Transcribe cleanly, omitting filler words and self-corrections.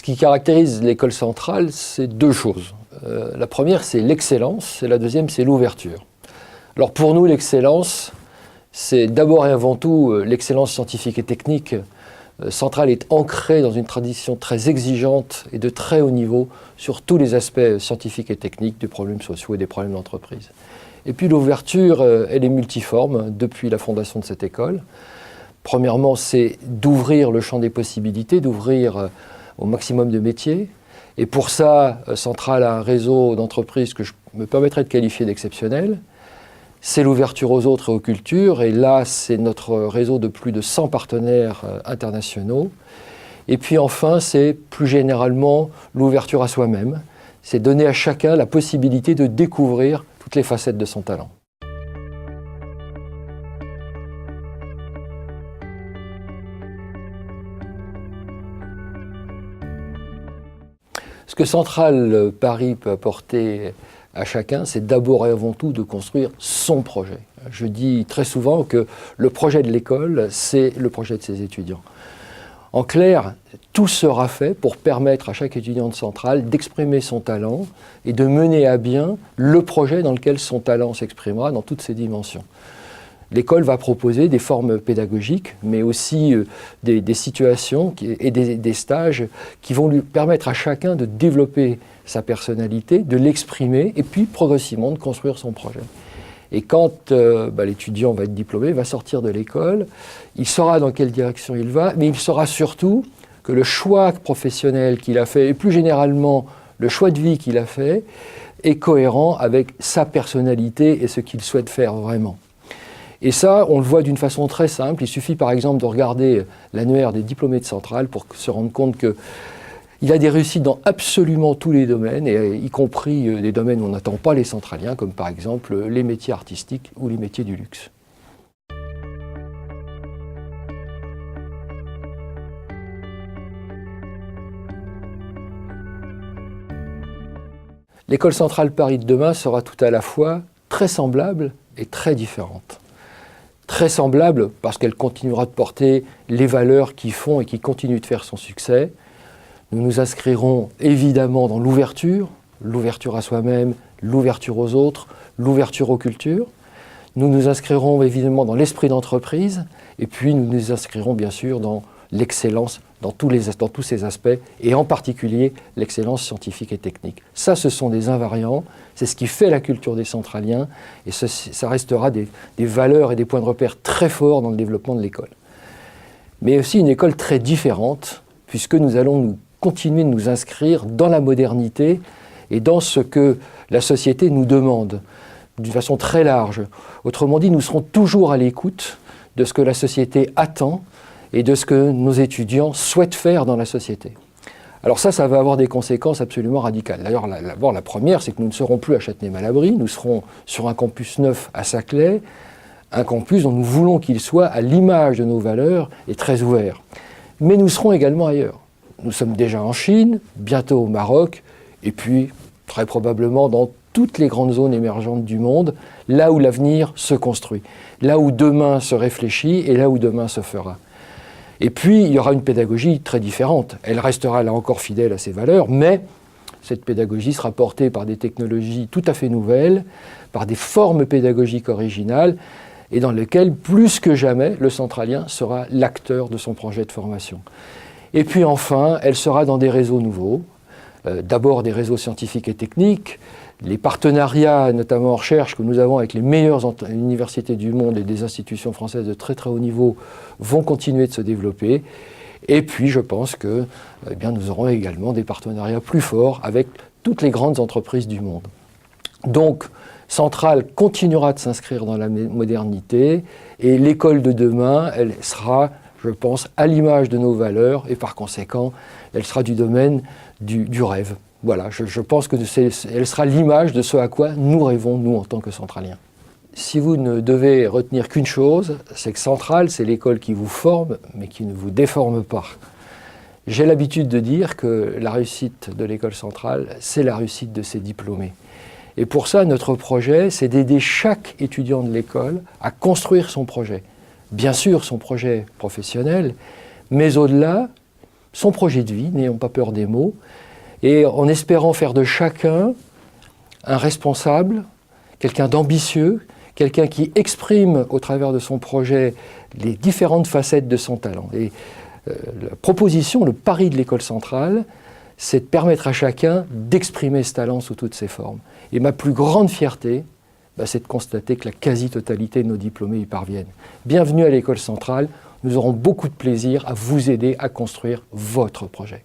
Ce qui caractérise l'école centrale, c'est deux choses. La première, c'est l'excellence, et la deuxième, c'est l'ouverture. Alors pour nous, l'excellence, c'est d'abord et avant tout l'excellence scientifique et technique. Centrale est ancrée dans une tradition très exigeante et de très haut niveau sur tous les aspects scientifiques et techniques des problèmes sociaux et des problèmes d'entreprise. Et puis l'ouverture, elle est multiforme depuis la fondation de cette école. Premièrement, c'est d'ouvrir le champ des possibilités, d'ouvrir au maximum de métiers. Et pour ça, Centrale a un réseau d'entreprises que je me permettrais de qualifier d'exceptionnel. C'est l'ouverture aux autres et aux cultures. Et là, c'est notre réseau de plus de 100 partenaires internationaux. Et puis enfin, c'est plus généralement l'ouverture à soi-même. C'est donner à chacun la possibilité de découvrir toutes les facettes de son talent. Ce que Centrale Paris peut apporter à chacun, c'est d'abord et avant tout de construire son projet. Je dis très souvent que le projet de l'école, c'est le projet de ses étudiants. En clair, tout sera fait pour permettre à chaque étudiant de Centrale d'exprimer son talent et de mener à bien le projet dans lequel son talent s'exprimera dans toutes ses dimensions. L'école va proposer des formes pédagogiques, mais aussi des situations et des stages qui vont lui permettre à chacun de développer sa personnalité, de l'exprimer et puis progressivement de construire son projet. Et quand l'étudiant va être diplômé, va sortir de l'école, il saura dans quelle direction il va, mais il saura surtout que le choix professionnel qu'il a fait, et plus généralement le choix de vie qu'il a fait, est cohérent avec sa personnalité et ce qu'il souhaite faire vraiment. Et ça, on le voit d'une façon très simple. Il suffit par exemple de regarder l'annuaire des diplômés de Centrale pour se rendre compte qu'il a des réussites dans absolument tous les domaines, et y compris des domaines où on n'attend pas les centraliens, comme par exemple les métiers artistiques ou les métiers du luxe. L'école centrale Paris de demain sera tout à la fois très semblable et très différente. Très semblable parce qu'elle continuera de porter les valeurs qui font et qui continuent de faire son succès. Nous nous inscrirons évidemment dans l'ouverture à soi-même, l'ouverture aux autres, l'ouverture aux cultures. Nous nous inscrirons évidemment dans l'esprit d'entreprise et puis nous nous inscrirons bien sûr dans l'excellence dans tous ces aspects et en particulier l'excellence scientifique et technique. Ça, ce sont des invariants, c'est ce qui fait la culture des centraliens et ça restera des valeurs et des points de repère très forts dans le développement de l'école. Mais aussi une école très différente puisque nous allons continuer de nous inscrire dans la modernité et dans ce que la société nous demande d'une façon très large. Autrement dit, nous serons toujours à l'écoute de ce que la société attend et de ce que nos étudiants souhaitent faire dans la société. Alors ça va avoir des conséquences absolument radicales. D'ailleurs, la première, c'est que nous ne serons plus à Châtenay-Malabry, nous serons sur un campus neuf à Saclay, un campus dont nous voulons qu'il soit à l'image de nos valeurs et très ouvert. Mais nous serons également ailleurs. Nous sommes déjà en Chine, bientôt au Maroc, et puis très probablement dans toutes les grandes zones émergentes du monde, là où l'avenir se construit, là où demain se réfléchit et là où demain se fera. Et puis, il y aura une pédagogie très différente. Elle restera là encore fidèle à ses valeurs, mais cette pédagogie sera portée par des technologies tout à fait nouvelles, par des formes pédagogiques originales, et dans lesquelles, plus que jamais, le centralien sera l'acteur de son projet de formation. Et puis enfin, elle sera dans des réseaux nouveaux, d'abord des réseaux scientifiques et techniques, les partenariats, notamment en recherche, que nous avons avec les meilleures universités du monde et des institutions françaises de très très haut niveau vont continuer de se développer. Et puis je pense que nous aurons également des partenariats plus forts avec toutes les grandes entreprises du monde. Donc Centrale continuera de s'inscrire dans la modernité et l'école de demain, elle sera, je pense, à l'image de nos valeurs et par conséquent, elle sera du domaine du rêve. Voilà, je pense qu'elle sera l'image de ce à quoi nous rêvons, nous, en tant que centraliens. Si vous ne devez retenir qu'une chose, c'est que Centrale, c'est l'école qui vous forme, mais qui ne vous déforme pas. J'ai l'habitude de dire que la réussite de l'école centrale, c'est la réussite de ses diplômés. Et pour ça, notre projet, c'est d'aider chaque étudiant de l'école à construire son projet. Bien sûr, son projet professionnel, mais au-delà, son projet de vie, n'ayons pas peur des mots, et en espérant faire de chacun un responsable, quelqu'un d'ambitieux, quelqu'un qui exprime au travers de son projet les différentes facettes de son talent. Et la proposition, le pari de l'école centrale, c'est de permettre à chacun d'exprimer ce talent sous toutes ses formes. Et ma plus grande fierté, c'est de constater que la quasi-totalité de nos diplômés y parviennent. Bienvenue à l'école centrale, nous aurons beaucoup de plaisir à vous aider à construire votre projet.